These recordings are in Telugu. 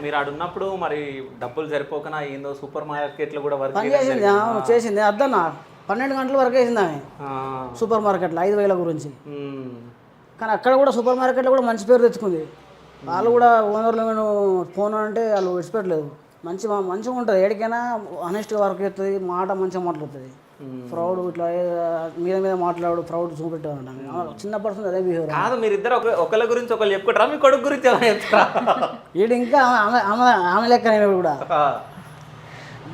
మీరు ఆడ ఉన్నప్పుడు మరి డబ్బులు సరిపోకనా ఏందో సూపర్ మార్కెట్లో కూడా వర్క్ పని చేసింది చేసింది అద్దన్న 12 గంటల వరకు వేసింది ఆమె సూపర్ మార్కెట్లో 5,000 గురించి. కానీ అక్కడ కూడా సూపర్ మార్కెట్లో కూడా మంచి పేరు తెచ్చుకుంది. వాళ్ళు కూడా ఓనర్లు ఫోన్ అంటే వాళ్ళు విడిచిపెట్టలేదు. మంచిగా ఉంటుంది, ఎక్కడికైనా ఆనెస్ట్గా వర్క్ చేస్తుంది, మాట మంచిగా మాట్లాడుతుంది. ప్రౌడ్ ఇట్లా మీద మాట్లాడు, ప్రౌడ్ చూపెట్టారు. చిన్నప్పటి నుంచి అదే బిహేవియర్. కాదు మీరిద్దరు ఒకళ్ళ గురించి ఒకళ్ళు చెప్పుకుంటారా, మీ కొడుకు గురించి ఎలా చెప్తారా? వీడు ఇంకా ఆమె లెక్క నేను కూడా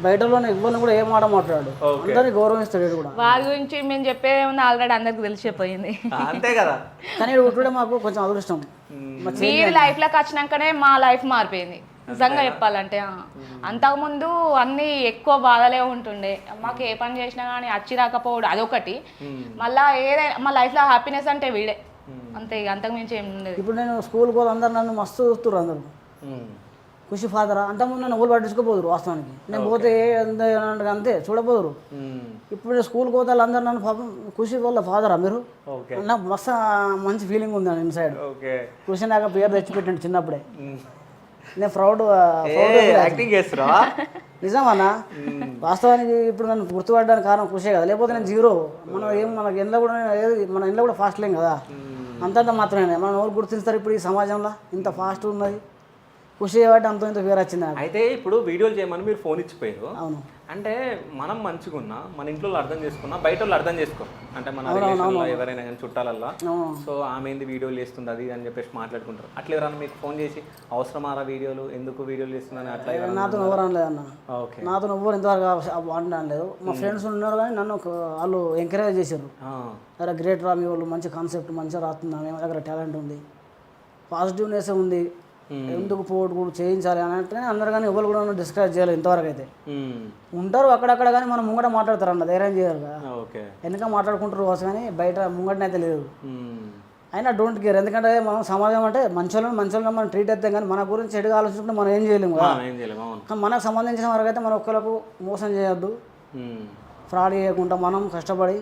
బయటలోనే ఇవ్వని కూడా ఏ మాట మాట్లాడు, అందరినీ గౌరవిస్తాడు. వీడు కూడా వారి గురించి మేము చెప్పేది ఏమన్నా ఆల్రెడీ అందరికి తెలిసిపోయింది. అంతే కదా. కానీ వీడు పుట్టడం మాకు కొంచెం అదృష్టం. వీడి లైఫ్లోకి వచ్చినాకనే మా లైఫ్ మారిపోయింది నిజంగా చెప్పాలంటే. అంతకుముందు అన్నీ ఎక్కువ బాధలే ఉంటుండే, మాకు ఏ పని చేసినా కానీ వచ్చి రాకపోవడం అదొకటి. మళ్ళీ ఏదైనా మా లైఫ్లో హ్యాపీనెస్ అంటే వీడే, అంతే. అంతకు మించి ఏం ఉండేది. ఇప్పుడు నేను స్కూల్కి పోతే అందరు నన్ను మస్తు చూస్తున్నారు, అందరు ఖుషి ఫాదరా. అంతకుముందు నన్ను ఊళ్ళు పట్టించుకోపోదురు, వాస్తవానికి నేను పోతే అంతే చూడపోదురు. ఇప్పుడు నేను స్కూల్కి పోతే వాళ్ళందరూ నన్ను పాపం ఖుషి వాళ్ళ ఫాదరా మీరు, నాకు మస్తు మంచి ఫీలింగ్ ఉంది అని ఇన్సైడ్. ఖుషి నాకు పేరు తెచ్చిపెట్టండి చిన్నప్పుడే. నేను ప్రౌడ్ యాక్టింగ్ చేస్తున్నా నిజమన్నా. వాస్తవానికి ఇప్పుడు నన్ను గుర్తుపడడానికి కారణం ఖుషే కదా, లేకపోతే నేను జీరో. మనకి ఇంట్లో కూడా మన ఇంట్లో కూడా ఫాస్ట్ లేం కదా, అంతంత మాత్రమే. మనం ఎవరు గుర్తిస్తారు ఇప్పుడు ఈ సమాజంలో ఇంత ఫాస్ట్ ఉన్నది. ఖుషి కాబట్టి అంత ఇంత పేరు వచ్చింది. అయితే ఇప్పుడు వీడియోలు చేయమని మీరు ఫోన్ ఇచ్చిపోయారు. అవును. అంటే మనం మంచిగా ఉన్నా, మన ఇంట్లో అర్థం చేసుకున్నా, బయట వాళ్ళు అర్థం చేసుకోరు. అంటే మన రిలేషన్లో ఎవరైనా కానీ చుట్టాలల్లా సో ఆమె ఏంది వీడియోలు చేస్తుంది అది అని చెప్పేసి మాట్లాడుకుంటారు. అట్లా ఎవరన్నా మీకు ఫోన్ చేసి అవసరమారా వీడియోలు, ఎందుకు వీడియోలు చేస్తుందని అట్లా? నాతో ఎవరు అనలేదన్న, నాతో ఎవరు ఇంతవరకు అనలేదు. మా ఫ్రెండ్స్ ఉన్నారు కానీ నన్ను వాళ్ళు ఎంకరేజ్ చేశారు. అరే గ్రేట్ రా, మీ వాళ్ళు మంచి కాన్సెప్ట్ మంచిగా రాస్తున్నా, మేము దగ్గర టాలెంట్ ఉంది, పాజిటివ్నెస్ ఉంది, ఎందుకు పోటీ కూడా చేయించాలి అని అంటే అందరు. కానీ ఎవరు కూడా డిస్కస్ చేయాలి ఇంతవరకు అయితే. ఉంటారు అక్కడక్కడ కానీ మనం ముంగట మాట్లాడతారు అన్న, ధైర్యం చేయాలి కదా. వెనక మాట్లాడుకుంటారు కోసం, కానీ బయట ముంగటనైతే లేదు. అయినా డోంట్ కేర్, ఎందుకంటే మనం సమాజం అంటే మంచోళ్ళని మనం ట్రీట్ అవుతాం, కానీ మన గురించి చెడుగా ఆలోచించుకుంటే మనం ఏం చేయలేము కదా. కానీ మనకు సంబంధించిన వరకు అయితే మనం ఒక్కరికి మోసం చేయొద్దు, ఫ్రాడ్ చేయకుండా మనం కష్టపడి